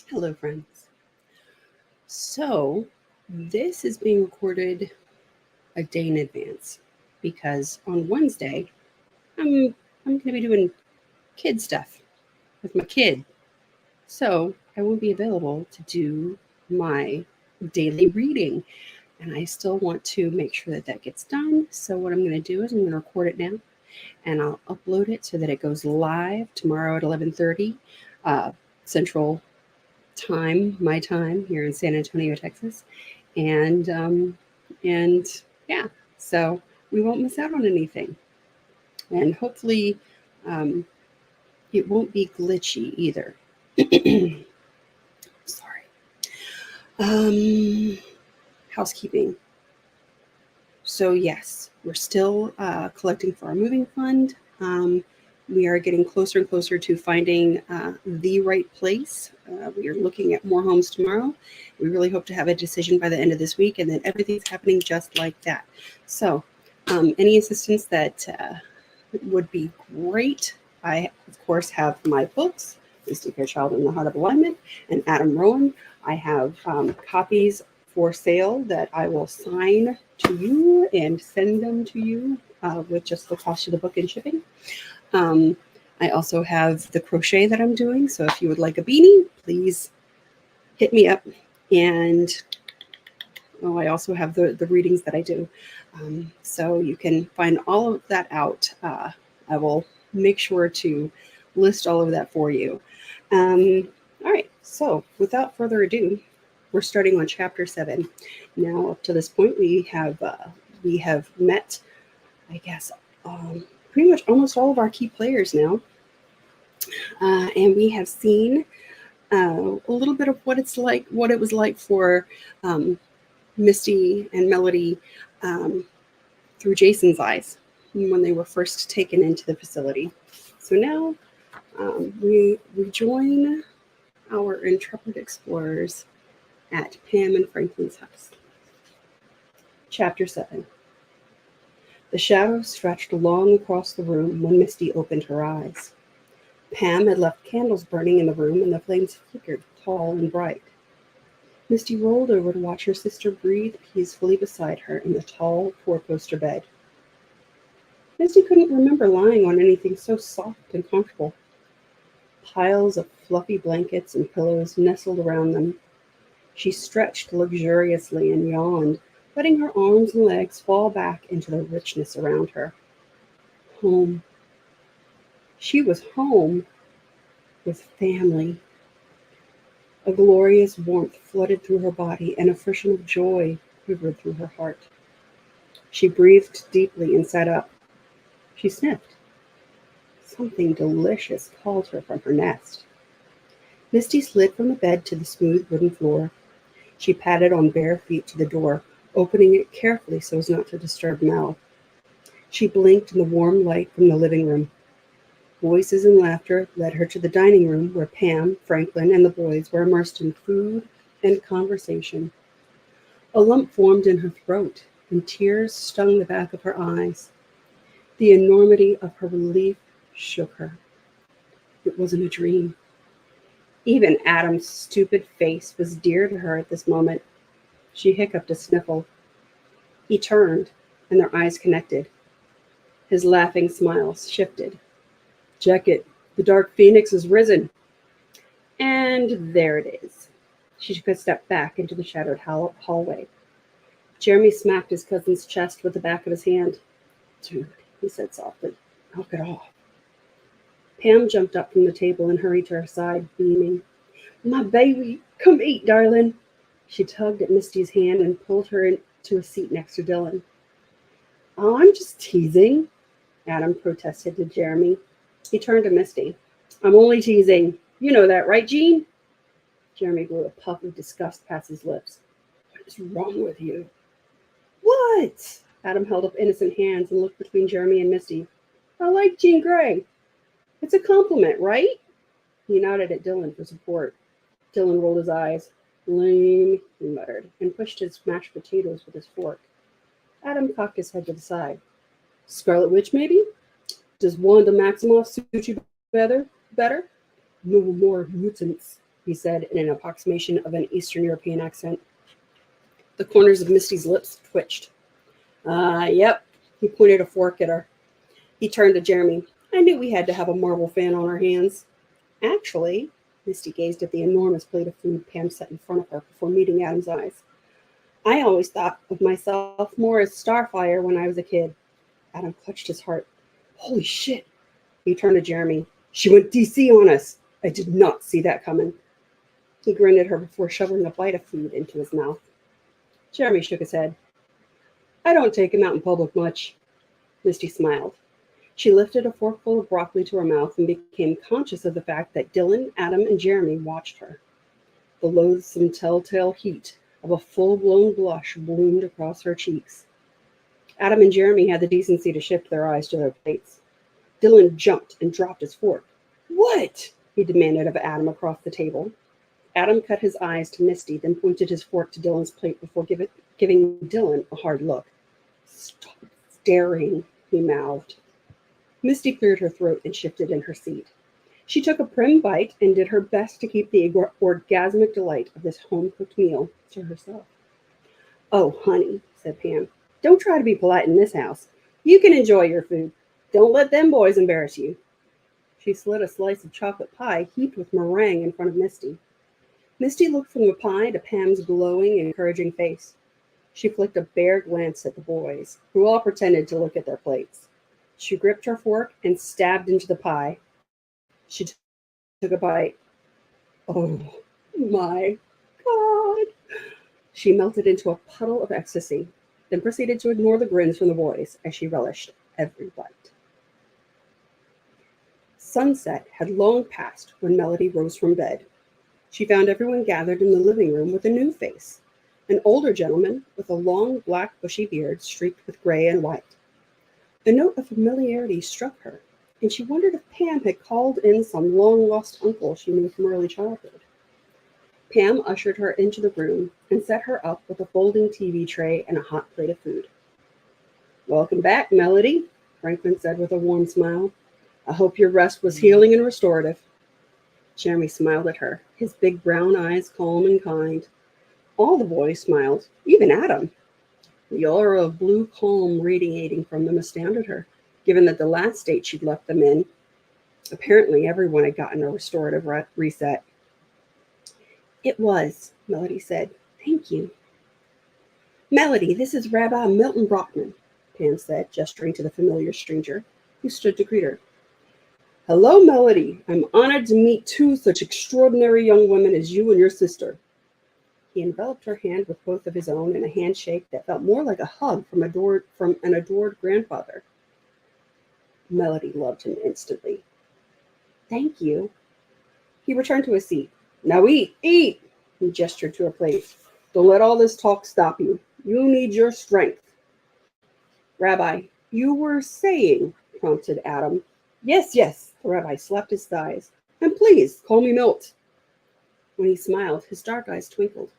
Hello, friends. So, this is being recorded a day in advance because on Wednesday I'm going to be doing kid stuff with my kid. So, I won't be available to do my daily reading, and I still want to make sure that that gets done. So, what I'm going to do is I'm going to record it now and I'll upload it so that it goes live tomorrow at 11:30 Central time, my time here in San Antonio, Texas, and and yeah, so we won't miss out on anything, and hopefully, um, it won't be glitchy either. Sorry. Um, Housekeeping. So yes, we're still collecting for our moving fund. We are getting closer and closer to finding the right place. We are looking at more homes tomorrow. We really hope to have a decision by the end of this week, and then everything's happening just like that. So, any assistance that would be great. I, of course, have my books, Misty Fairchild in the Heart of Alignment, and Adam Rowan. I have copies for sale that I will sign to you and send them to you with just the cost of the book and shipping. Um, I also have the crochet that I'm doing. So if you would like a beanie, please hit me up. And I also have the readings that I do. So you can find all of that out. I will make sure to list all of that for you. All right. So without further ado, we're starting on chapter 7. Now, up to this point, we have met, I guess, pretty much almost all of our key players now, and we have seen a little bit of what it was like for um, Misty and Melody through Jason's eyes when they were first taken into the facility. So now we join our intrepid explorers at Pam and Franklin's house. Chapter 7. The shadows stretched long across the room when Misty opened her eyes. Pam had left candles burning in the room, and the flames flickered tall and bright. Misty rolled over to watch her sister breathe peacefully beside her in the tall four-poster bed. Misty couldn't remember lying on anything so soft and comfortable. Piles of fluffy blankets and pillows nestled around them. She stretched luxuriously and yawned, letting her arms and legs fall back into the richness around her. Home. She was home with family. A glorious warmth flooded through her body, and a freshen of joy quivered through her heart. She breathed deeply and sat up. She sniffed. Something delicious called her from her nest. Misty slid from the bed to the smooth wooden floor. She padded on bare feet to the door, opening it carefully so as not to disturb Mel. She blinked in the warm light from the living room. Voices and laughter led her to the dining room where Pam, Franklin, and the boys were immersed in food and conversation. A lump formed in her throat, and tears stung the back of her eyes. The enormity of her relief shook her. It wasn't a dream. Even Adam's stupid face was dear to her at this moment. She hiccuped a sniffle. He turned, and their eyes connected. His laughing smile shifted. "Check it. The dark phoenix has risen." And there it is. She took a step back into the shadowed hallway. Jeremy smacked his cousin's chest with the back of his hand. "Dude," he said softly, "knock it off." Pam jumped up from the table and hurried to her side, beaming. "My baby, come eat, darling." She tugged at Misty's hand and pulled her into a seat next to Dylan. "Oh, I'm just teasing," Adam protested to Jeremy. He turned to Misty. "I'm only teasing. You know that, right, Jean?" Jeremy blew a puff of disgust past his lips. "What is wrong with you?" "What?" Adam held up innocent hands and looked between Jeremy and Misty. "I like Jean Grey. It's a compliment, right?" He nodded at Dylan for support. Dylan rolled his eyes. "Lame," he muttered, and pushed his mashed potatoes with his fork. Adam cocked his head to the side. "Scarlet Witch, maybe? Does Wanda Maximoff suit you better? No more mutants," he he said in an approximation of an Eastern European accent. The corners of Misty's lips twitched. Yep. He pointed a fork at her. He turned to Jeremy. I knew we had to have a marble fan on our hands. Actually, Misty gazed at the enormous plate of food Pam set in front of her before meeting Adam's eyes. I always thought of myself more as Starfire when I was a kid. Adam clutched his heart. Holy shit. He turned to Jeremy. She went DC on us. I did not see that coming. He grinned at her before shoveling a bite of food into his mouth. Jeremy shook his head. I don't take him out in public much. Misty smiled. She lifted a forkful of broccoli to her mouth and became conscious of the fact that Dylan, Adam, and Jeremy watched her. The loathsome telltale heat of a full-blown blush bloomed across her cheeks. Adam and Jeremy had the decency to shift their eyes to their plates. Dylan jumped and dropped his fork. What? He demanded of Adam across the table. Adam cut his eyes to Misty, then pointed his fork to Dylan's plate before giving Dylan a hard look. Stop staring, he mouthed. Misty cleared her throat and shifted in her seat. She took a prim bite and did her best to keep the orgasmic delight of this home-cooked meal to herself. Oh, honey, said Pam, don't try to be polite in this house. You can enjoy your food. Don't let them boys embarrass you. She slid a slice of chocolate pie heaped with meringue in front of Misty. Misty looked from the pie to Pam's glowing and encouraging face. She flicked a bare glance at the boys, who all pretended to look at their plates. She gripped her fork and stabbed into the pie. She took a bite. Oh, my God. She melted into a puddle of ecstasy, then proceeded to ignore the grins from the boys as she relished every bite. Sunset had long passed when Melody rose from bed. She found everyone gathered in the living room with a new face, an older gentleman with a long, black, bushy beard streaked with gray and white. A note of familiarity struck her, and she wondered if Pam had called in some long-lost uncle she knew from early childhood. Pam ushered her into the room and set her up with a folding TV tray and a hot plate of food. Welcome back, Melody, Franklin said with a warm smile. I hope your rest was healing and restorative. Jeremy smiled at her, his big brown eyes calm and kind. All the boys smiled, even Adam. The aura of blue calm radiating from them astounded her, given that the last state she'd left them in, apparently everyone had gotten a restorative reset. It was, Melody said. Thank you. Melody, this is Rabbi Milton Brockman, Pam said, gesturing to the familiar stranger, who stood to greet her. Hello, Melody. I'm honored to meet two such extraordinary young women as you and your sister. He enveloped her hand with both of his own in a handshake that felt more like a hug from an adored grandfather. Melody loved him instantly. Thank you. He returned to his seat. Now eat, eat, he gestured to a plate. Don't let all this talk stop you. You need your strength. Rabbi, you were saying, prompted Adam. Yes, the rabbi slapped his thighs. And please, call me Milt. When he smiled, his dark eyes twinkled.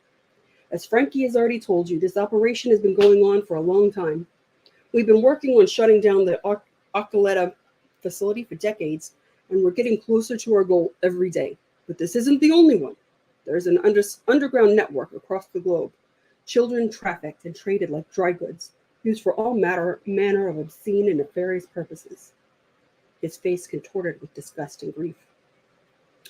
As Frankie has already told you, this operation has been going on for a long time. We've been working on shutting down the Archuleta facility for decades, and we're getting closer to our goal every day. But this isn't the only one. There's an underground network across the globe. Children trafficked and traded like dry goods, used for all manner of obscene and nefarious purposes. His face contorted with disgust and grief.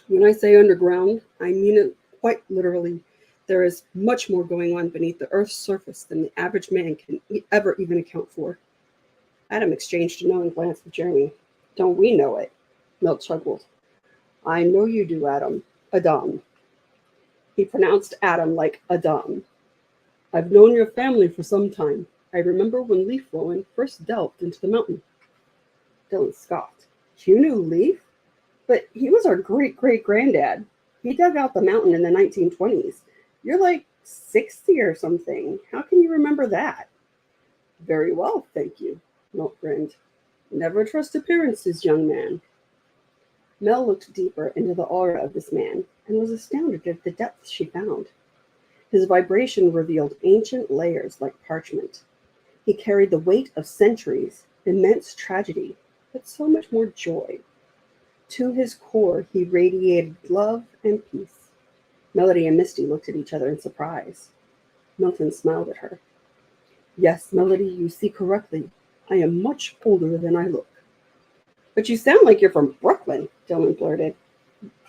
When I say underground, I mean it quite literally. There is much more going on beneath the Earth's surface than the average man can ever even account for. Adam exchanged a knowing glance with Jeremy. Don't we know it? Milt chuckled. I know you do, Adam. Adam. He pronounced Adam like Adam. I've known your family for some time. I remember when Leaf Rowan first delved into the mountain. Dylan scoffed. You knew Leaf? But he was our great-great-granddad. He dug out the mountain in the 1920s. You're like 60 or something. How can you remember that? Very well, thank you, Milt grinned. Never trust appearances, young man. Mel looked deeper into the aura of this man and was astounded at the depths she found. His vibration revealed ancient layers like parchment. He carried the weight of centuries, immense tragedy, but so much more joy. To his core, he radiated love and peace. Melody and Misty looked at each other in surprise. Milton smiled at her. Yes, Melody, you see correctly. I am much older than I look. But you sound like you're from Brooklyn, Dylan blurted.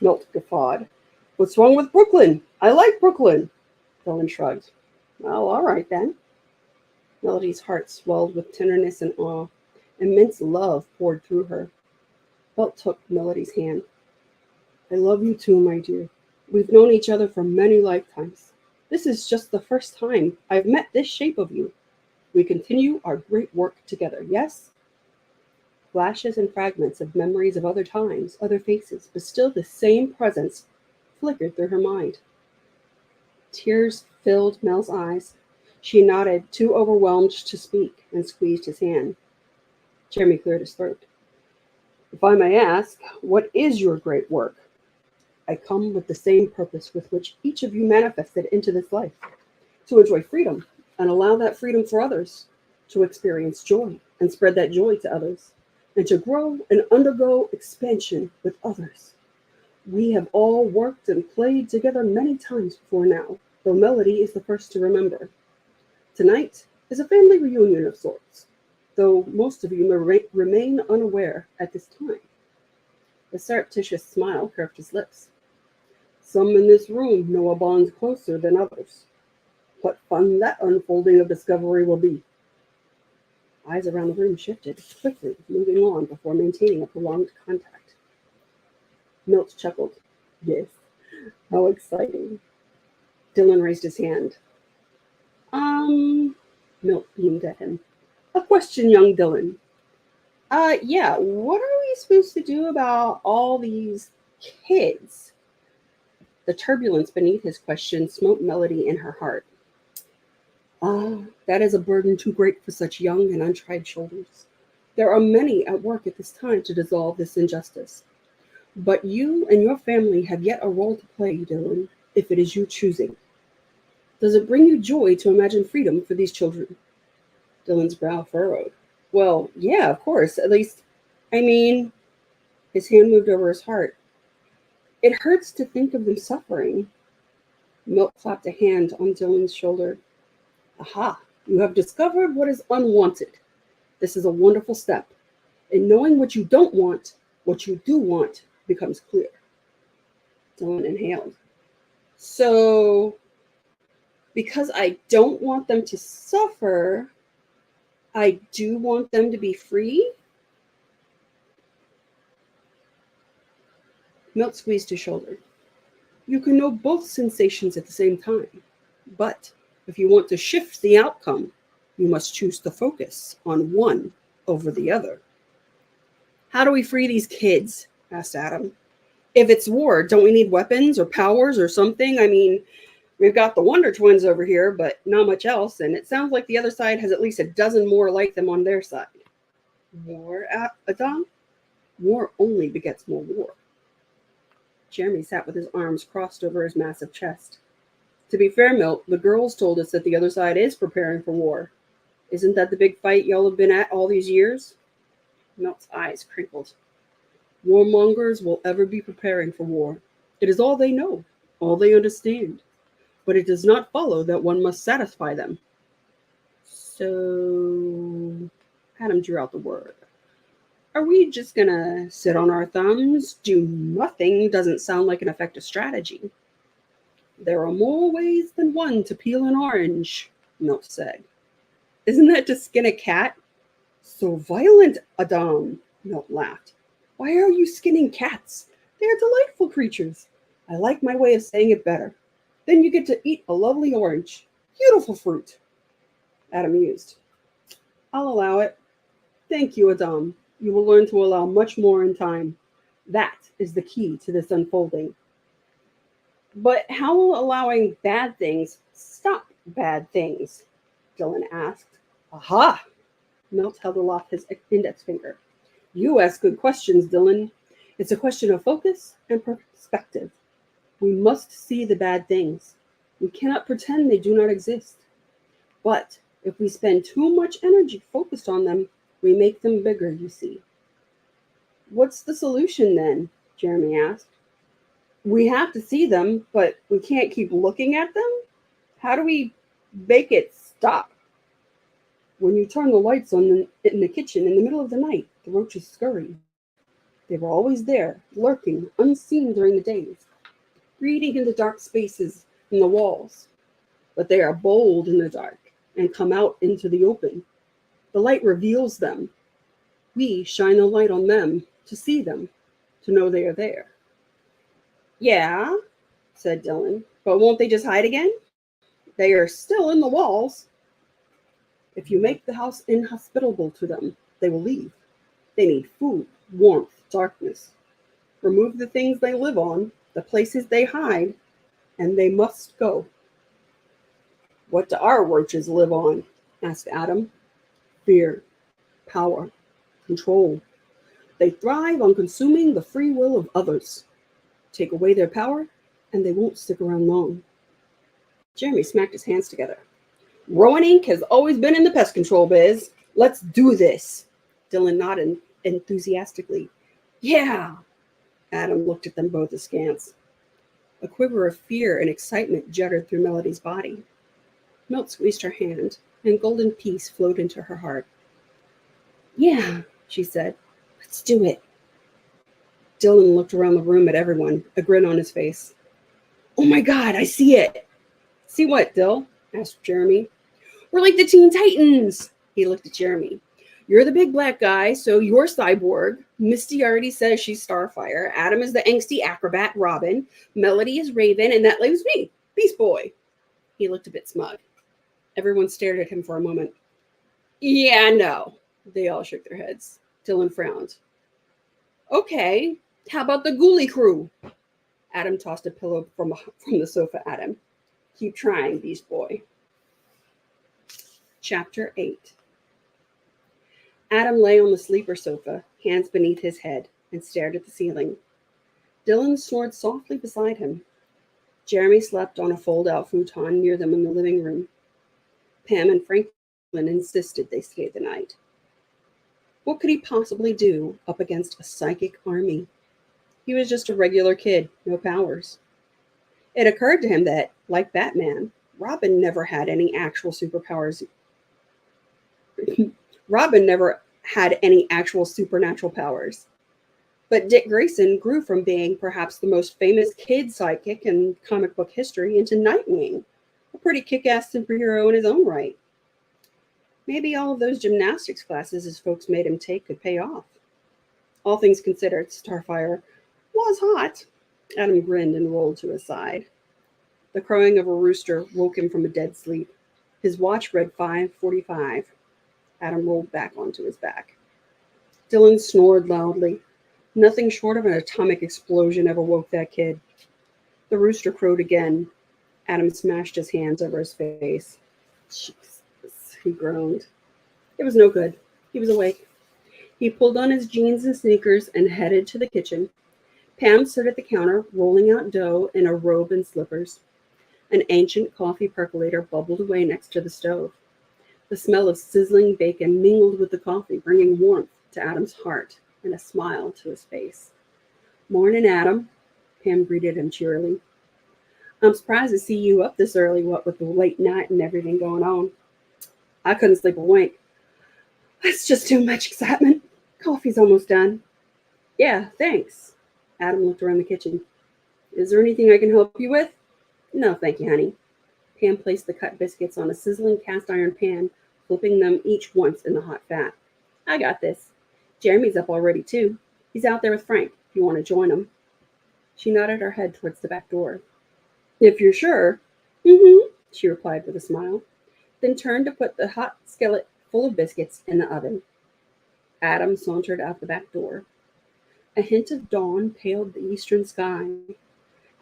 Milt guffawed. What's wrong with Brooklyn? I like Brooklyn. Dylan shrugged. Well, all right then. Melody's heart swelled with tenderness and awe. Immense love poured through her. Milt took Melody's hand. I love you too, my dear. We've known each other for many lifetimes. This is just the first time I've met this shape of you. We continue our great work together, yes? Flashes and fragments of memories of other times, other faces, but still the same presence flickered through her mind. Tears filled Mel's eyes. She nodded, too overwhelmed to speak, and squeezed his hand. Jeremy cleared his throat. If I may ask, what is your great work? I come with the same purpose with which each of you manifested into this life, to enjoy freedom and allow that freedom for others, to experience joy and spread that joy to others, and to grow and undergo expansion with others. We have all worked and played together many times before now, though Melody is the first to remember. Tonight is a family reunion of sorts, though most of you may remain unaware at this time. A surreptitious smile curved his lips. Some in this room know a bond closer than others. What fun that unfolding of discovery will be. Eyes around the room shifted quickly, moving on before maintaining a prolonged contact. Milt chuckled. Yes, how exciting. Dylan raised his hand. Milt beamed at him. A question, young Dylan. Yeah, what are we supposed to do about all these kids? The turbulence beneath his question smote Melody in her heart. That is a burden too great for such young and untried shoulders. There are many at work at this time to dissolve this injustice. But you and your family have yet a role to play, Dylan, if it is you choosing. Does it bring you joy to imagine freedom for these children? Dylan's brow furrowed. Well, yeah, of course. At least, his hand moved over his heart. It hurts to think of them suffering. Milt clapped a hand on Dylan's shoulder. Aha, you have discovered what is unwanted. This is a wonderful step. In knowing what you don't want, what you do want becomes clear. Dylan inhaled. So, because I don't want them to suffer, I do want them to be free? Milt squeezed his shoulder. You can know both sensations at the same time, but if you want to shift the outcome, you must choose to focus on one over the other. How do we free these kids? Asked Adam. If it's war, don't we need weapons or powers or something? We've got the Wonder Twins over here, but not much else, and it sounds like the other side has at least a dozen more like them on their side. War, Adam? War only begets more war. Jeremy sat with his arms crossed over his massive chest. To be fair, Milt, the girls told us that the other side is preparing for war. Isn't that the big fight y'all have been at all these years? Milt's eyes crinkled. Warmongers will ever be preparing for war. It is all they know, all they understand. But it does not follow that one must satisfy them. So, Adam drew out the word. Are we just gonna sit on our thumbs? Do nothing doesn't sound like an effective strategy. There are more ways than one to peel an orange, Milt said. Isn't that to skin a cat? So violent, Adam, Milt laughed. Why are you skinning cats? They are delightful creatures. I like my way of saying it better. Then you get to eat a lovely orange. Beautiful fruit. Adam mused. I'll allow it. Thank you, Adam. You will learn to allow much more in time. That is the key to this unfolding. But how will allowing bad things stop bad things? Dylan asked. Aha! Milt held aloft his index finger. You ask good questions, Dylan. It's a question of focus and perspective. We must see the bad things. We cannot pretend they do not exist. But if we spend too much energy focused on them, we make them bigger, you see. What's the solution then? Jeremy asked. We have to see them, but we can't keep looking at them? How do we make it stop? When you turn the lights on in the kitchen in the middle of the night, the roaches scurry. They were always there, lurking, unseen during the days, breeding in the dark spaces in the walls. But they are bold in the dark and come out into the open. The light reveals them. We shine a light on them to see them, to know they are there. Yeah, said Dylan, but won't they just hide again? They are still in the walls. If you make the house inhospitable to them, they will leave. They need food, warmth, darkness. Remove the things they live on, the places they hide, and they must go. What do our roaches live on? Asked Adam. Fear, power, control. They thrive on consuming the free will of others. Take away their power, and they won't stick around long. Jeremy smacked his hands together. Rowan Inc. has always been in the pest control biz. Let's do this. Dylan nodded enthusiastically. Yeah. Adam looked at them both askance. A quiver of fear and excitement jutted through Melody's body. Milt squeezed her hand, and golden peace flowed into her heart. Yeah, she said. Let's do it. Dylan looked around the room at everyone, a grin on his face. Oh my God, I see it. See what, Dill? Asked Jeremy. We're like the Teen Titans. He looked at Jeremy. You're the big black guy, so you're Cyborg. Misty already says she's Starfire. Adam is the angsty acrobat, Robin. Melody is Raven, and that leaves me, Beast Boy. He looked a bit smug. Everyone stared at him for a moment. Yeah, no. They all shook their heads. Dylan frowned. Okay, how about the Ghoulie crew? Adam tossed a pillow from the sofa at him. Keep trying, Beast Boy. Chapter 8. Adam lay on the sleeper sofa, hands beneath his head, and stared at the ceiling. Dylan snored softly beside him. Jeremy slept on a fold-out futon near them in the living room. Pam and Franklin insisted they stay the night. What could he possibly do up against a psychic army? He was just a regular kid, no powers. It occurred to him that, like Batman, Robin never had any actual superpowers. Robin never had any actual supernatural powers. But Dick Grayson grew from being perhaps the most famous kid psychic in comic book history into Nightwing, a pretty kick-ass superhero in his own right. Maybe all of those gymnastics classes his folks made him take could pay off. All things considered, Starfire was hot. Adam grinned and rolled to his side. The crowing of a rooster woke him from a dead sleep. His watch read 5:45. Adam rolled back onto his back. Dylan snored loudly. Nothing short of an atomic explosion ever woke that kid. The rooster crowed again. Adam smashed his hands over his face. Jesus, he groaned. It was no good. He was awake. He pulled on his jeans and sneakers and headed to the kitchen. Pam stood at the counter, rolling out dough in a robe and slippers. An ancient coffee percolator bubbled away next to the stove. The smell of sizzling bacon mingled with the coffee, bringing warmth to Adam's heart and a smile to his face. Morning, Adam, Pam greeted him cheerily. I'm surprised to see you up this early, what with the late night and everything going on. I couldn't sleep a wink. That's just too much excitement. Coffee's almost done. Yeah, thanks. Adam looked around the kitchen. Is there anything I can help you with? No, thank you, honey. Pam placed the cut biscuits on a sizzling cast iron pan, flipping them each once in the hot fat. I got this. Jeremy's up already, too. He's out there with Frank, if you want to join him. She nodded her head towards the back door. If you're sure. Mm-hmm, she replied with a smile, then turned to put the hot skillet full of biscuits in the oven. Adam sauntered out the back door. A hint of dawn paled the eastern sky.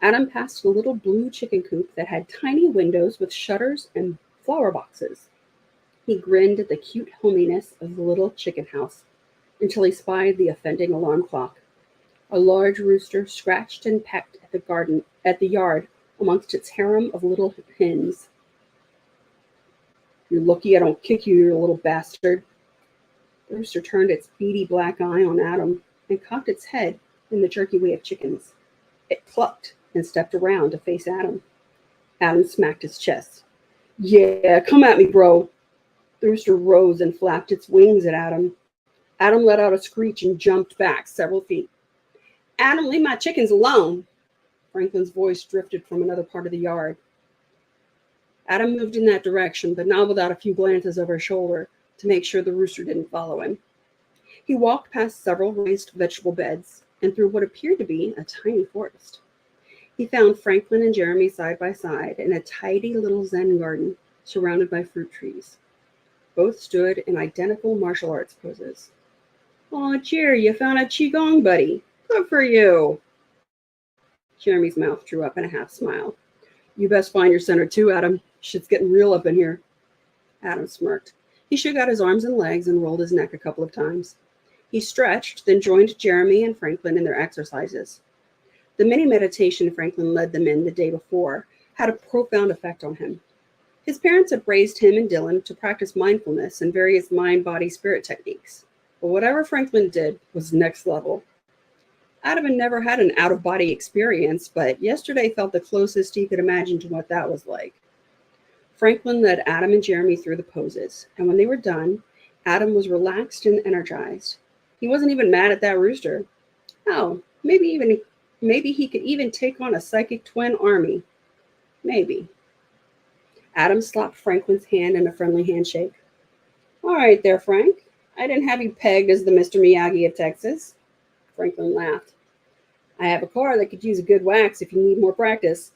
Adam passed a little blue chicken coop that had tiny windows with shutters and flower boxes. He grinned at the cute hominess of the little chicken house until he spied the offending alarm clock. A large rooster scratched and pecked at the yard amongst its harem of little hens. You're lucky I don't kick you, you little bastard. The rooster turned its beady black eye on Adam and cocked its head in the jerky way of chickens. It clucked and stepped around to face Adam. Adam smacked his chest. Yeah, come at me, bro. The rooster rose and flapped its wings at Adam. Adam let out a screech and jumped back several feet. Adam, leave my chickens alone. Franklin's voice drifted from another part of the yard. Adam moved in that direction, but not without a few glances over his shoulder to make sure the rooster didn't follow him. He walked past several raised vegetable beds and through what appeared to be a tiny forest. He found Franklin and Jeremy side by side in a tidy little Zen garden surrounded by fruit trees. Both stood in identical martial arts poses. "Aw, Jer, you found a qigong buddy. Good for you." Jeremy's mouth drew up in a half smile. "You best find your center too, Adam. Shit's getting real up in here." Adam smirked. He shook out his arms and legs and rolled his neck a couple of times. He stretched, then joined Jeremy and Franklin in their exercises. The mini meditation Franklin led them in the day before had a profound effect on him. His parents had raised him and Dylan to practice mindfulness and various mind, body, spirit techniques. But whatever Franklin did was next level. Adam had never had an out-of-body experience, but yesterday felt the closest he could imagine to what that was like. Franklin led Adam and Jeremy through the poses, and when they were done, Adam was relaxed and energized. He wasn't even mad at that rooster. Oh, maybe he could even take on a psychic twin army. Maybe. Adam slapped Franklin's hand in a friendly handshake. "All right there, Frank. I didn't have you pegged as the Mr. Miyagi of Texas." Franklin laughed. "I have a car that could use a good wax if you need more practice.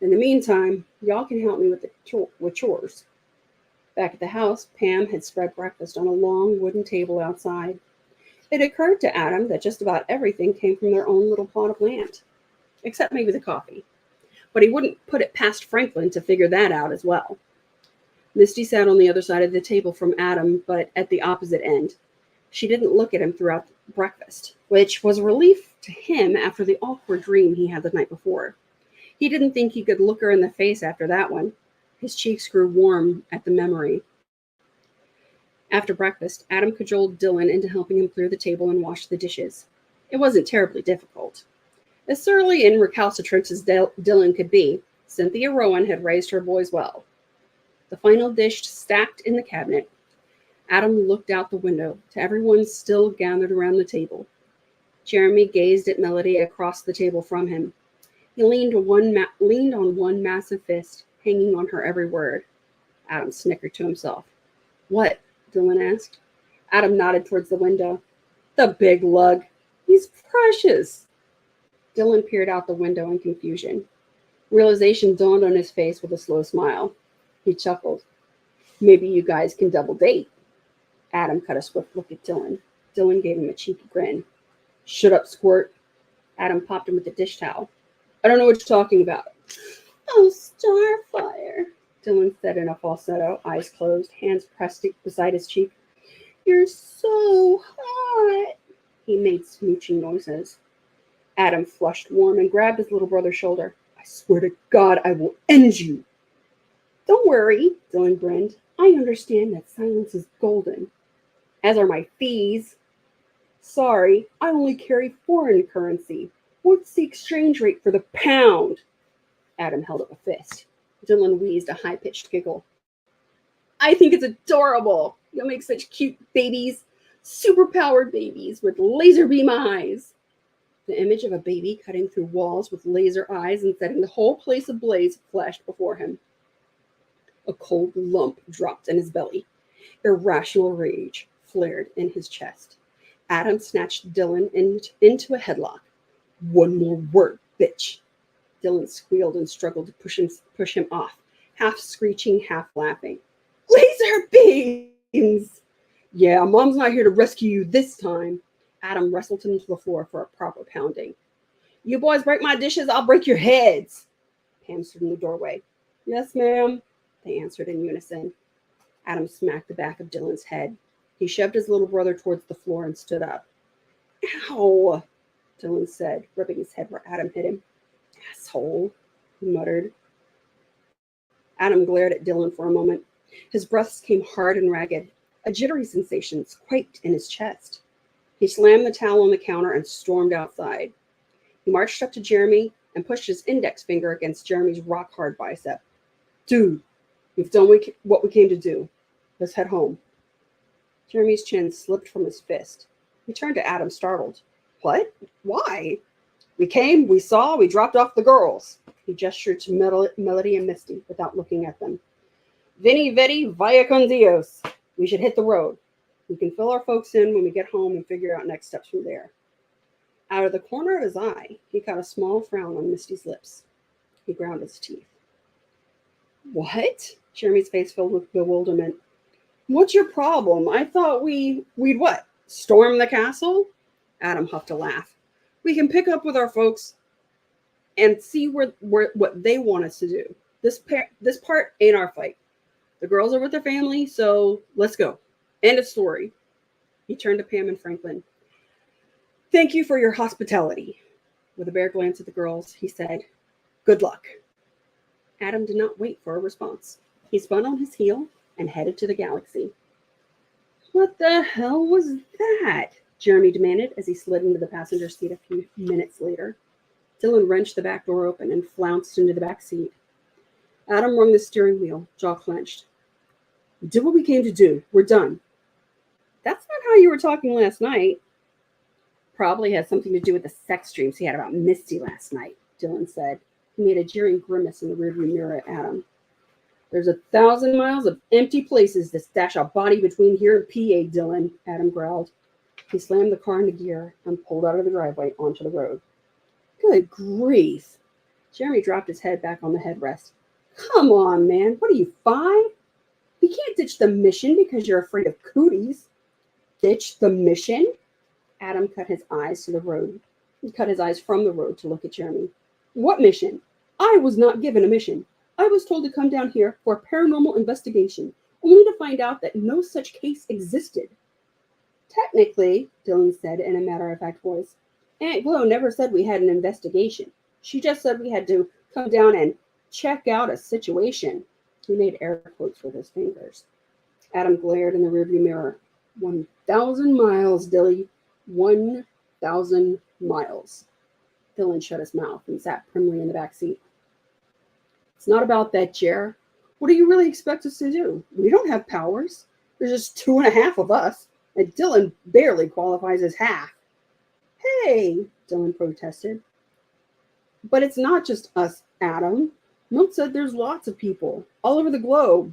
In the meantime, y'all can help me with chores." Back at the house, Pam had spread breakfast on a long wooden table outside. It occurred to Adam that just about everything came from their own little plot of land, except maybe the coffee. But he wouldn't put it past Franklin to figure that out as well. Misty sat on the other side of the table from Adam, but at the opposite end. She didn't look at him throughout breakfast, which was a relief to him after the awkward dream he had the night before. He didn't think he could look her in the face after that one. His cheeks grew warm at the memory. After breakfast, Adam cajoled Dylan into helping him clear the table and wash the dishes. It wasn't terribly difficult. As surly and recalcitrant as Dylan could be, Cynthia Rowan had raised her boys well. The final dish stacked in the cabinet, Adam looked out the window to everyone still gathered around the table. Jeremy gazed at Melody across the table from him. He leaned on one massive fist, hanging on her every word. Adam snickered to himself. "What?" Dylan asked. Adam nodded towards the window. "The big lug. He's precious." Dylan peered out the window in confusion. Realization dawned on his face with a slow smile. He chuckled. "Maybe you guys can double date." Adam cut a swift look at Dylan. Dylan gave him a cheeky grin. "Shut up, squirt." Adam popped him with a dish towel. "I don't know what you're talking about." "Oh, Starfire," Dylan said in a falsetto, eyes closed, hands pressed beside his cheek. "You're so hot." He made smooching noises. Adam flushed warm and grabbed his little brother's shoulder. "I swear to God, I will end you." "Don't worry," Dylan grinned. "I understand that silence is golden. As are my fees." "Sorry, I only carry foreign currency. What's the exchange rate for the pound?" Adam held up a fist. Dylan wheezed a high-pitched giggle. "I think it's adorable. You'll make such cute babies. Super-powered babies with laser beam eyes." The image of a baby cutting through walls with laser eyes and setting the whole place ablaze flashed before him. A cold lump dropped in his belly. Irrational rage flared in his chest. Adam snatched Dylan into a headlock. "One more word, bitch." Dylan squealed and struggled to push him off, half screeching, half laughing. "Laser beams!" "Yeah, Mom's not here to rescue you this time." Adam wrestled him to the floor for a proper pounding. "You boys break my dishes, I'll break your heads." Pam stood in the doorway. "Yes, ma'am," they answered in unison. Adam smacked the back of Dylan's head. He shoved his little brother towards the floor and stood up. "Ow," Dylan said, rubbing his head where Adam hit him. "Asshole," he muttered. Adam glared at Dylan for a moment. His breaths came hard and ragged. A jittery sensation quaked in his chest. He slammed the towel on the counter and stormed outside. He marched up to Jeremy and pushed his index finger against Jeremy's rock-hard bicep. Dude, we've done what we came to do. Let's head home. Jeremy's chin slipped from his fist. He turned to Adam, startled. What? Why? We came, we saw, we dropped off the girls. He gestured to Melody and Misty without looking at them. Veni, vidi, via con Dios. We should hit the road. We can fill our folks in when we get home and figure out next steps from there. Out of the corner of his eye, he caught a small frown on Misty's lips. He ground his teeth. What? Jeremy's face filled with bewilderment. What's your problem? I thought we'd what? Storm the castle? Adam huffed a laugh. We can pick up with our folks and see what they want us to do. This part ain't our fight. The girls are with their family, so let's go. End of story. He turned to Pam and Franklin. Thank you for your hospitality. With a bare glance at the girls, he said, good luck. Adam did not wait for a response. He spun on his heel and headed to the galaxy. What the hell was that? Jeremy demanded as he slid into the passenger seat a few minutes later. Dylan wrenched the back door open and flounced into the back seat. Adam wrung the steering wheel, jaw clenched. We did what we came to do. We're done. That's not how you were talking last night. Probably has something to do with the sex dreams he had about Misty last night, Dylan said. He made a jeering grimace in the rearview mirror at Adam. There's 1,000 miles of empty places to stash a body between here and PA, Dylan, Adam growled. He slammed the car into gear and pulled out of the driveway onto the road. Good grief. Jeremy dropped his head back on the headrest. Come on, man. What are you, 5? You can't ditch the mission because you're afraid of cooties. Ditch the mission? Adam cut his eyes to the road. He cut his eyes from the road to look at Jeremy. What mission? I was not given a mission. I was told to come down here for a paranormal investigation, only to find out that no such case existed. Technically, Dylan said in a matter-of-fact voice, Aunt Glo never said we had an investigation. She just said we had to come down and check out a situation. He made air quotes with his fingers. Adam glared in the rearview mirror. 1,000 miles, Dilly. 1,000 miles. Dylan shut his mouth and sat primly in the back seat. It's not about that, Jer. What do you really expect us to do? We don't have powers. There's just 2.5 of us, and Dylan barely qualifies as half. Hey, Dylan protested. But it's not just us, Adam. Milt said there's lots of people all over the globe.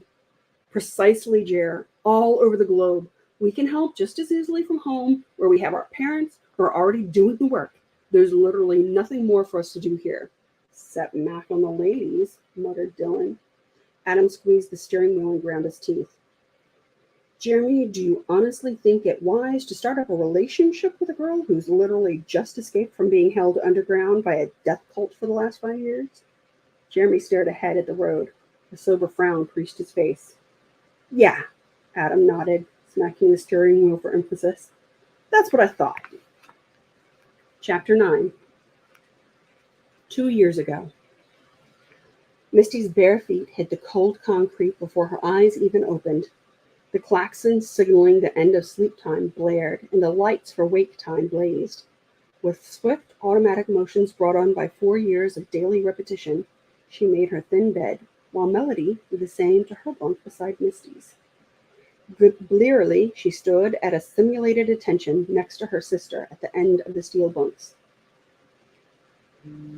Precisely, Jer. All over the globe. We can help just as easily from home, where we have our parents who are already doing the work. There's literally nothing more for us to do here. Except knock on the ladies, muttered Dylan. Adam squeezed the steering wheel and ground his teeth. Jeremy, do you honestly think it wise to start up a relationship with a girl who's literally just escaped from being held underground by a death cult for the last 5 years? Jeremy stared ahead at the road. A sober frown creased his face. Yeah, Adam nodded, smacking the steering wheel for emphasis. That's what I thought. Chapter 9. 2 years ago. Misty's bare feet hit the cold concrete before her eyes even opened. The klaxon signaling the end of sleep time blared, and the lights for wake time blazed. With swift automatic motions brought on by 4 years of daily repetition, she made her thin bed, while Melody did the same to her bunk beside Misty's. Blearily, she stood at a simulated attention next to her sister at the end of the steel bunks.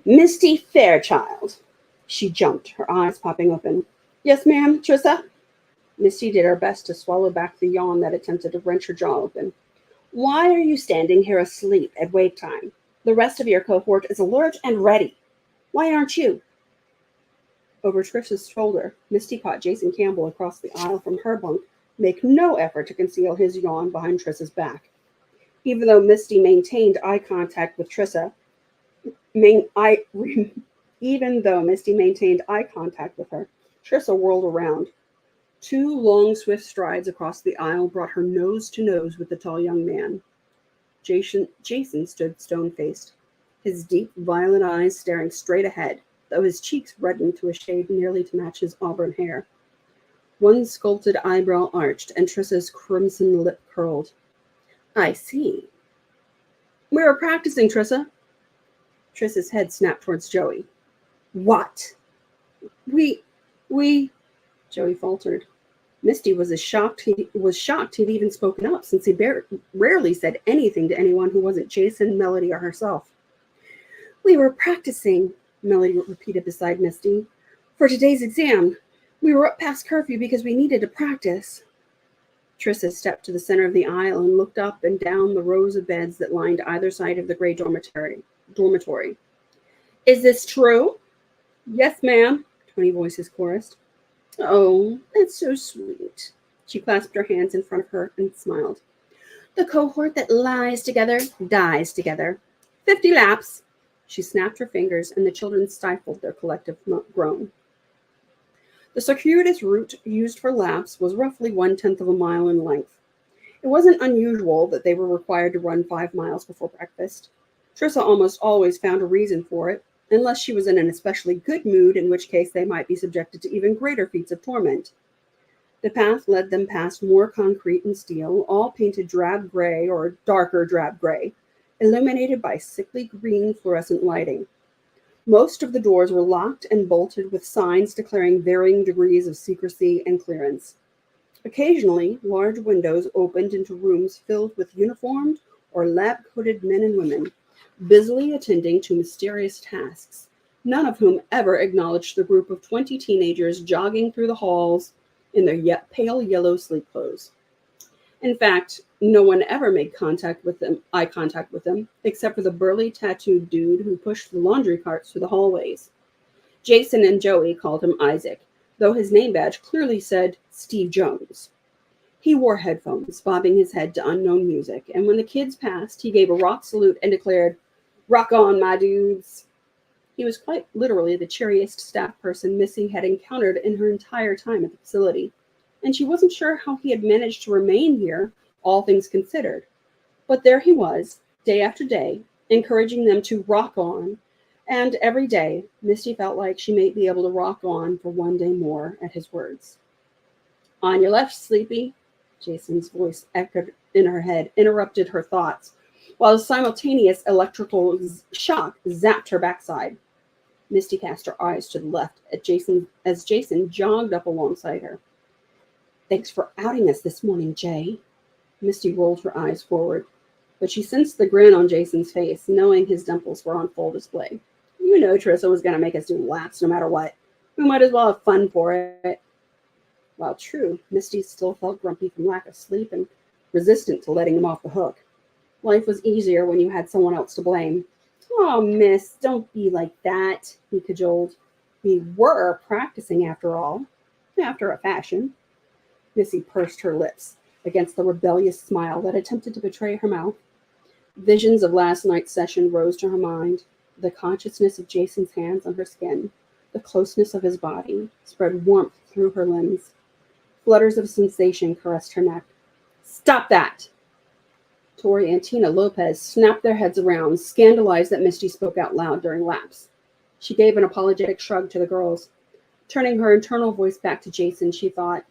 Misty Fairchild. She jumped, her eyes popping open. Yes, ma'am, Trissa? Misty did her best to swallow back the yawn that attempted to wrench her jaw open. Why are you standing here asleep at wake time? The rest of your cohort is alert and ready. Why aren't you? Over Trisha's shoulder, Misty caught Jason Campbell across the aisle from her bunk make no effort to conceal his yawn behind Trissa's back. Even though Misty maintained eye contact with Trissa, even though Misty maintained eye contact with her, Trissa whirled around. 2 long, swift strides across the aisle brought her nose to nose with the tall young man. Jason stood stone-faced, his deep, violet eyes staring straight ahead, though his cheeks reddened to a shade nearly to match his auburn hair. One sculpted eyebrow arched, and Trissa's crimson lip curled. I see. We were practicing, Trissa. Triss's head snapped towards Joey. What? We, Joey faltered. Misty was shocked he'd even spoken up, since he rarely said anything to anyone who wasn't Jason, Melody, or herself. We were practicing, Melody repeated beside Misty. For today's exam. We were up past curfew because we needed to practice. Trissa stepped to the center of the aisle and looked up and down the rows of beds that lined either side of the gray dormitory. Is this true? Yes, ma'am, 20 voices chorused. Oh, that's so sweet. She clasped her hands in front of her and smiled. The cohort that lies together dies together. 50 laps. She snapped her fingers, and the children stifled their collective groan. The circuitous route used for laps was roughly 1/10 of a mile in length. It wasn't unusual that they were required to run 5 miles before breakfast. Trissa almost always found a reason for it, unless she was in an especially good mood, in which case they might be subjected to even greater feats of torment. The path led them past more concrete and steel, all painted drab gray or darker drab gray, illuminated by sickly green fluorescent lighting. Most of the doors were locked and bolted with signs declaring varying degrees of secrecy and clearance. Occasionally, large windows opened into rooms filled with uniformed or lab-coated men and women, busily attending to mysterious tasks, none of whom ever acknowledged the group of 20 teenagers jogging through the halls in their pale yellow sleep clothes. In fact, no one ever made eye contact with them, except for the burly tattooed dude who pushed the laundry carts through the hallways. Jason and Joey called him Isaac, though his name badge clearly said Steve Jones. He wore headphones, bobbing his head to unknown music, and when the kids passed, he gave a rock salute and declared, "Rock on, my dudes." He was quite literally the cheeriest staff person Missy had encountered in her entire time at the facility, and she wasn't sure how he had managed to remain here, all things considered. But there he was, day after day, encouraging them to rock on, and every day, Misty felt like she might be able to rock on for one day more at his words. On your left, Sleepy, Jason's voice echoed in her head, interrupted her thoughts, while a simultaneous electrical shock zapped her backside. Misty cast her eyes to the left as Jason jogged up alongside her. Thanks for outing us this morning, Jay. Misty rolled her eyes forward, but she sensed the grin on Jason's face, knowing his dimples were on full display. You know Trissa was going to make us do laps no matter what. We might as well have fun for it. While true, Misty still felt grumpy from lack of sleep and resistant to letting him off the hook. Life was easier when you had someone else to blame. Oh, miss, don't be like that, he cajoled. We were practicing after all, after a fashion. Missy pursed her lips against the rebellious smile that attempted to betray her mouth. Visions of last night's session rose to her mind. The consciousness of Jason's hands on her skin, the closeness of his body, spread warmth through her limbs. Flutters of sensation caressed her neck. Stop that! Tori and Tina Lopez snapped their heads around, scandalized that Misty spoke out loud during laps. She gave an apologetic shrug to the girls. Turning her internal voice back to Jason, she thought,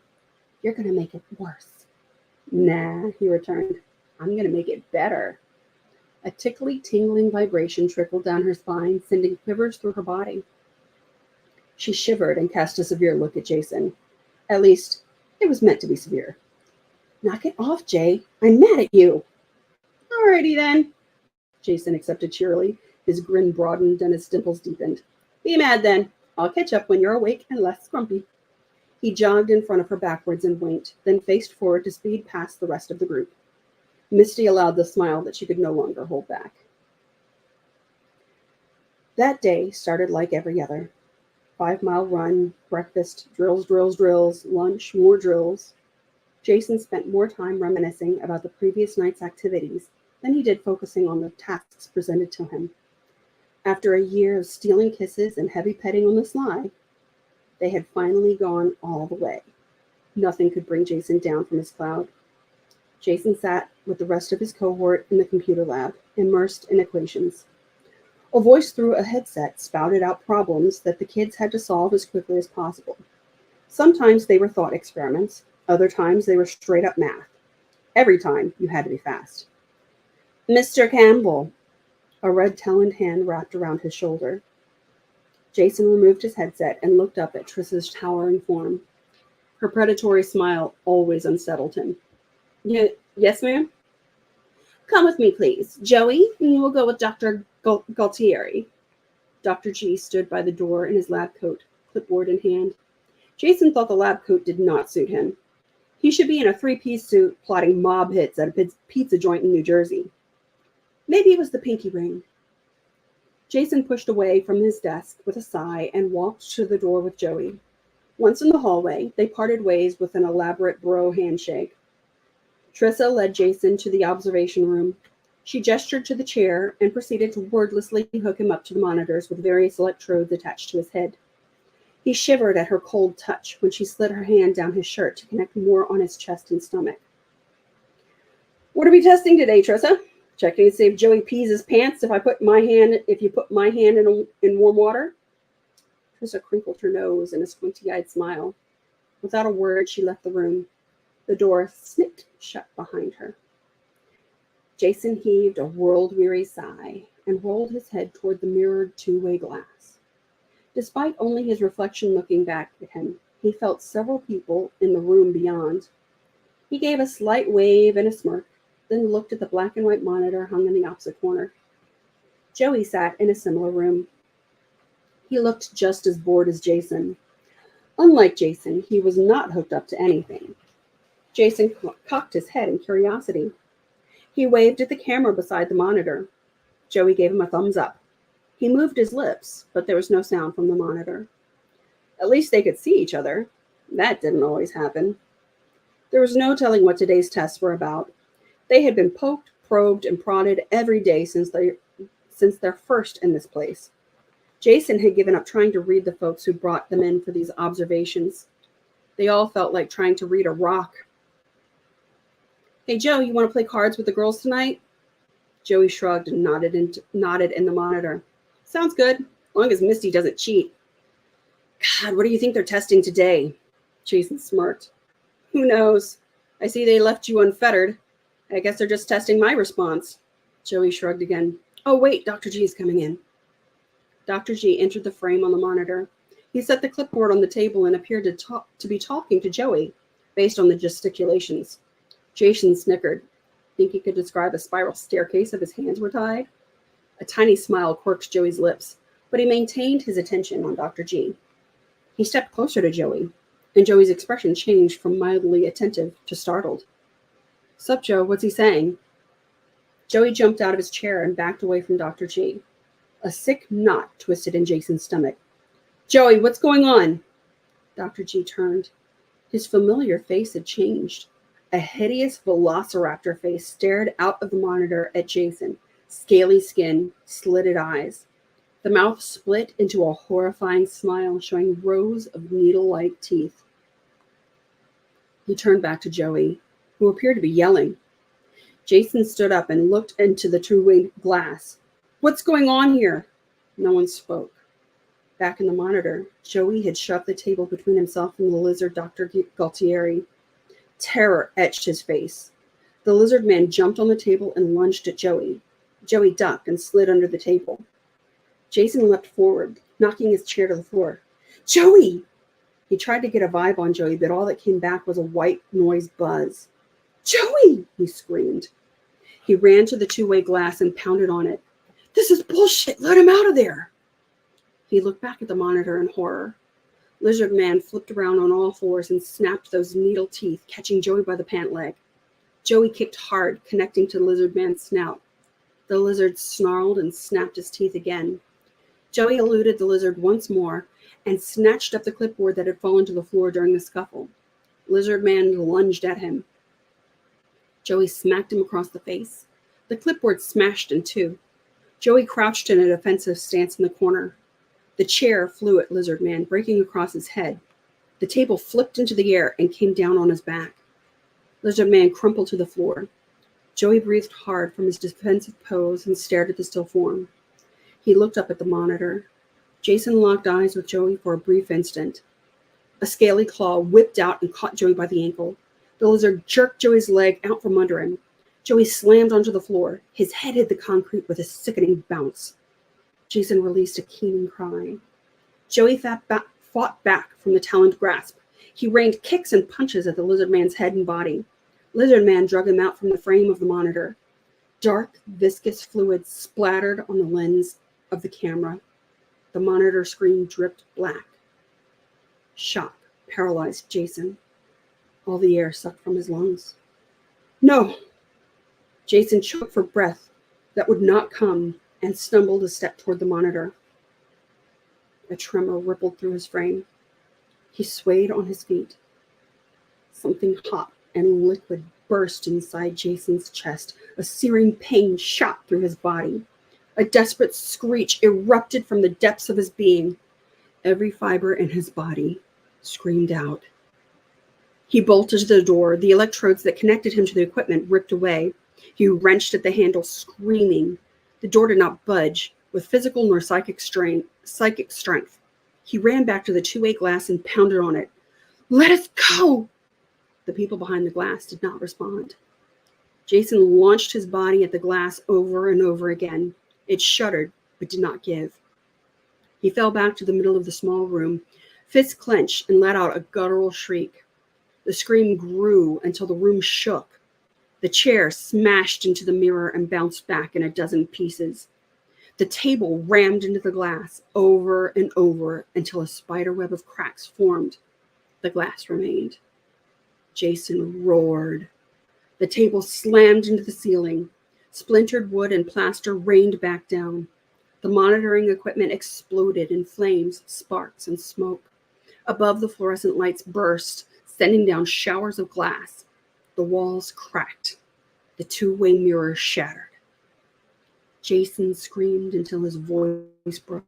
You're going to make it worse. Nah, he returned. I'm going to make it better. A tickly, tingling vibration trickled down her spine, sending quivers through her body. She shivered and cast a severe look at Jason. At least, it was meant to be severe. Knock it off, Jay. I'm mad at you. Alrighty then. Jason accepted cheerily. His grin broadened and his dimples deepened. Be mad then. I'll catch up when you're awake and less grumpy. He jogged in front of her backwards and winked, then faced forward to speed past the rest of the group. Misty allowed the smile that she could no longer hold back. That day started like every other. 5-mile run, breakfast, drills, lunch, more drills. Jason spent more time reminiscing about the previous night's activities than he did focusing on the tasks presented to him. After a year of stealing kisses and heavy petting on the sly, they had finally gone all the way. Nothing could bring Jason down from his cloud. Jason sat with the rest of his cohort in the computer lab, immersed in equations. A voice through a headset spouted out problems that the kids had to solve as quickly as possible. Sometimes they were thought experiments, other times they were straight up math. Every time you had to be fast. Mr. Campbell, a red-taloned hand wrapped around his shoulder. Jason removed his headset and looked up at Trissa's towering form. Her predatory smile always unsettled him. Yes, ma'am? Come with me, please. Joey, you will go with Dr. Galtieri. Dr. G stood by the door in his lab coat, clipboard in hand. Jason thought the lab coat did not suit him. He should be in a three-piece suit plotting mob hits at a pizza joint in New Jersey. Maybe it was the pinky ring. Jason pushed away from his desk with a sigh and walked to the door with Joey. Once in the hallway, they parted ways with an elaborate bro handshake. Trissa led Jason to the observation room. She gestured to the chair and proceeded to wordlessly hook him up to the monitors with various electrodes attached to his head. He shivered at her cold touch when she slid her hand down his shirt to connect more on his chest and stomach. What are we testing today, Trissa? Checking to see if Joey pees his pants if you put my hand in warm water? Trissa crinkled her nose in a squinty-eyed smile. Without a word, she left the room. The door snipped shut behind her. Jason heaved a world-weary sigh and rolled his head toward the mirrored two-way glass. Despite only his reflection looking back at him, he felt several people in the room beyond. He gave a slight wave and a smirk, then looked at the black and white monitor hung in the opposite corner. Joey sat in a similar room. He looked just as bored as Jason. Unlike Jason, he was not hooked up to anything. Jason cocked his head in curiosity. He waved at the camera beside the monitor. Joey gave him a thumbs up. He moved his lips, but there was no sound from the monitor. At least they could see each other. That didn't always happen. There was no telling what today's tests were about. They had been poked, probed, and prodded every day since their first in this place. Jason had given up trying to read the folks who brought them in for these observations. They all felt like trying to read a rock. Hey, Joe, you want to play cards with the girls tonight? Joey shrugged and nodded in the monitor. Sounds good, as long as Misty doesn't cheat. God, what do you think they're testing today? Jason smirked. Who knows? I see they left you unfettered. I guess they're just testing my response. Joey shrugged again. Oh, wait, Dr. G is coming in. Dr. G entered the frame on the monitor. He set the clipboard on the table and appeared to be talking to Joey, based on the gesticulations. Jason snickered. Think he could describe a spiral staircase if his hands were tied? A tiny smile quirked Joey's lips, but he maintained his attention on Dr. G. He stepped closer to Joey, and Joey's expression changed from mildly attentive to startled. Sup, Joe, what's he saying? Joey jumped out of his chair and backed away from Dr. G. A sick knot twisted in Jason's stomach. Joey, what's going on? Dr. G turned. His familiar face had changed. A hideous velociraptor face stared out of the monitor at Jason. Scaly skin, slitted eyes. The mouth split into a horrifying smile, showing rows of needle-like teeth. He turned back to Joey, who appeared to be yelling. Jason stood up and looked into the two-way glass. What's going on here? No one spoke. Back in the monitor, Joey had shoved the table between himself and the lizard Dr. Galtieri. Terror etched his face. The lizard man jumped on the table and lunged at Joey. Joey ducked and slid under the table. Jason leapt forward, knocking his chair to the floor. Joey! He tried to get a vibe on Joey, but all that came back was a white noise buzz. Joey! He screamed. He ran to the two-way glass and pounded on it. This is bullshit! Let him out of there! He looked back at the monitor in horror. Lizard Man flipped around on all fours and snapped those needle teeth, catching Joey by the pant leg. Joey kicked hard, connecting to Lizard Man's snout. The lizard snarled and snapped his teeth again. Joey eluded the lizard once more and snatched up the clipboard that had fallen to the floor during the scuffle. Lizard Man lunged at him. Joey smacked him across the face. The clipboard smashed in two. Joey crouched in a defensive stance in the corner. The chair flew at Lizard Man, breaking across his head. The table flipped into the air and came down on his back. Lizard Man crumpled to the floor. Joey breathed hard from his defensive pose and stared at the still form. He looked up at the monitor. Jason locked eyes with Joey for a brief instant. A scaly claw whipped out and caught Joey by the ankle. The lizard jerked Joey's leg out from under him. Joey slammed onto the floor. His head hit the concrete with a sickening bounce. Jason released a keening cry. Joey fought back from the taloned grasp. He rained kicks and punches at the lizard man's head and body. Lizard man drug him out from the frame of the monitor. Dark, viscous fluid splattered on the lens of the camera. The monitor screen dripped black. Shock paralyzed Jason. All the air sucked from his lungs. No! Jason choked for breath that would not come and stumbled a step toward the monitor. A tremor rippled through his frame. He swayed on his feet. Something hot and liquid burst inside Jason's chest. A searing pain shot through his body. A desperate screech erupted from the depths of his being. Every fiber in his body screamed out. He bolted to the door. The electrodes that connected him to the equipment ripped away. He wrenched at the handle, screaming. The door did not budge, with physical nor psychic strength. He ran back to the two-way glass and pounded on it. Let us go! The people behind the glass did not respond. Jason launched his body at the glass over and over again. It shuddered, but did not give. He fell back to the middle of the small room, fists clenched, and let out a guttural shriek. The scream grew until the room shook. The chair smashed into the mirror and bounced back in a dozen pieces. The table rammed into the glass over and over until a spiderweb of cracks formed. The glass remained. Jason roared. The table slammed into the ceiling. Splintered wood and plaster rained back down. The monitoring equipment exploded in flames, sparks, and smoke. Above, the fluorescent lights burst, sending down showers of glass. The walls cracked. The two-way mirror shattered. Jason screamed until his voice broke.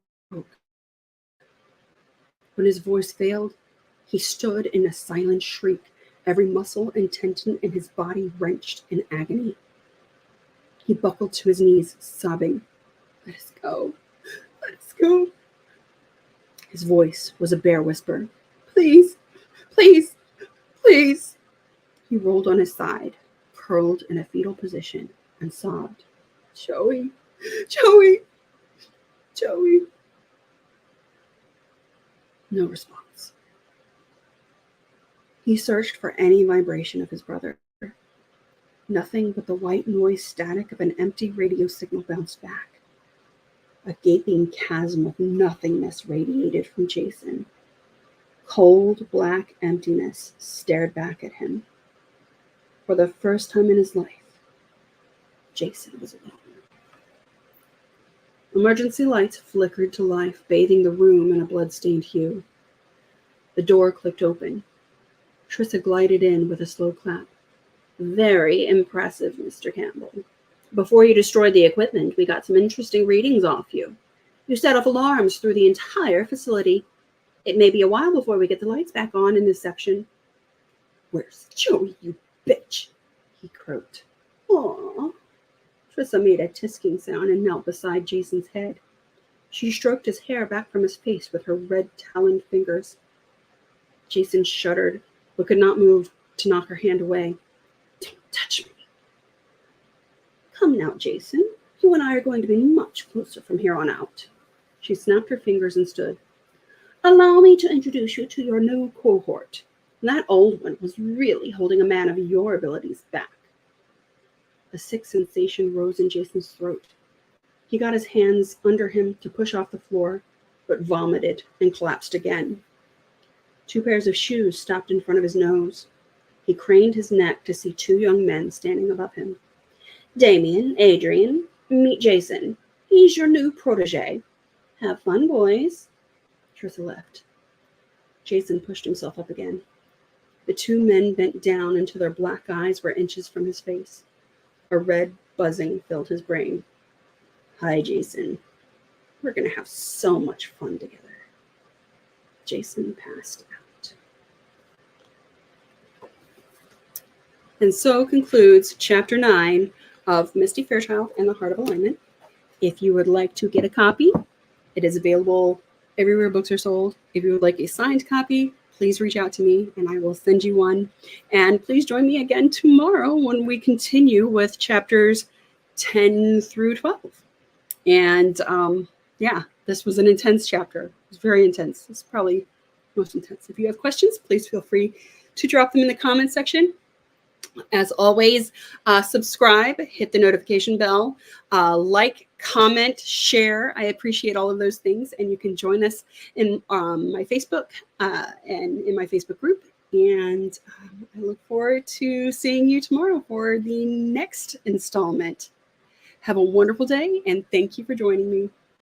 When his voice failed, he stood in a silent shriek, every muscle and tendon in his body wrenched in agony. He buckled to his knees, sobbing, "Let us go. Let us go." His voice was a bare whisper. "Please, please, please." He rolled on his side, curled in a fetal position, and sobbed, "Joey, Joey, Joey." No response. He searched for any vibration of his brother. Nothing but the white noise static of an empty radio signal bounced back. A gaping chasm of nothingness radiated from Jason. Cold, black emptiness stared back at him. For the first time in his life, Jason was alone. Emergency lights flickered to life, bathing the room in a blood-stained hue. The door clicked open. Trissa glided in with a slow clap. "Very impressive, Mr. Campbell. Before you destroyed the equipment, we got some interesting readings off you. You set off alarms through the entire facility. It may be a while before we get the lights back on in this section." "Where's Joey, you bitch?" he croaked. "Aw." Trissa made a tisking sound and knelt beside Jason's head. She stroked his hair back from his face with her red taloned fingers. Jason shuddered, but could not move to knock her hand away. "Don't touch me." "Come now, Jason. You and I are going to be much closer from here on out." She snapped her fingers and stood. "Allow me to introduce you to your new cohort. That old one was really holding a man of your abilities back." A sick sensation rose in Jason's throat. He got his hands under him to push off the floor, but vomited and collapsed again. 2 pairs of shoes stopped in front of his nose. He craned his neck to see 2 young men standing above him. "Damien, Adrian, meet Jason. He's your new protege. Have fun, boys." Trissa left. Jason pushed himself up again. The 2 men bent down until their black eyes were inches from his face. A red buzzing filled his brain. "Hi, Jason. We're going to have so much fun together." Jason passed out. And so concludes Chapter 9 of Misty Fairchild and the Heart of Alignment. If you would like to get a copy, it is available everywhere books are sold. If you would like a signed copy, please reach out to me and I will send you one. And please join me again tomorrow when we continue with chapters 10 through 12. And yeah, this was an intense chapter. It was very intense. It's probably most intense. If you have questions, please feel free to drop them in the comment section. As always, subscribe, hit the notification bell, like, comment, share. I appreciate all of those things. And you can join us in my Facebook and in my Facebook group. And I look forward to seeing you tomorrow for the next installment. Have a wonderful day, and thank you for joining me.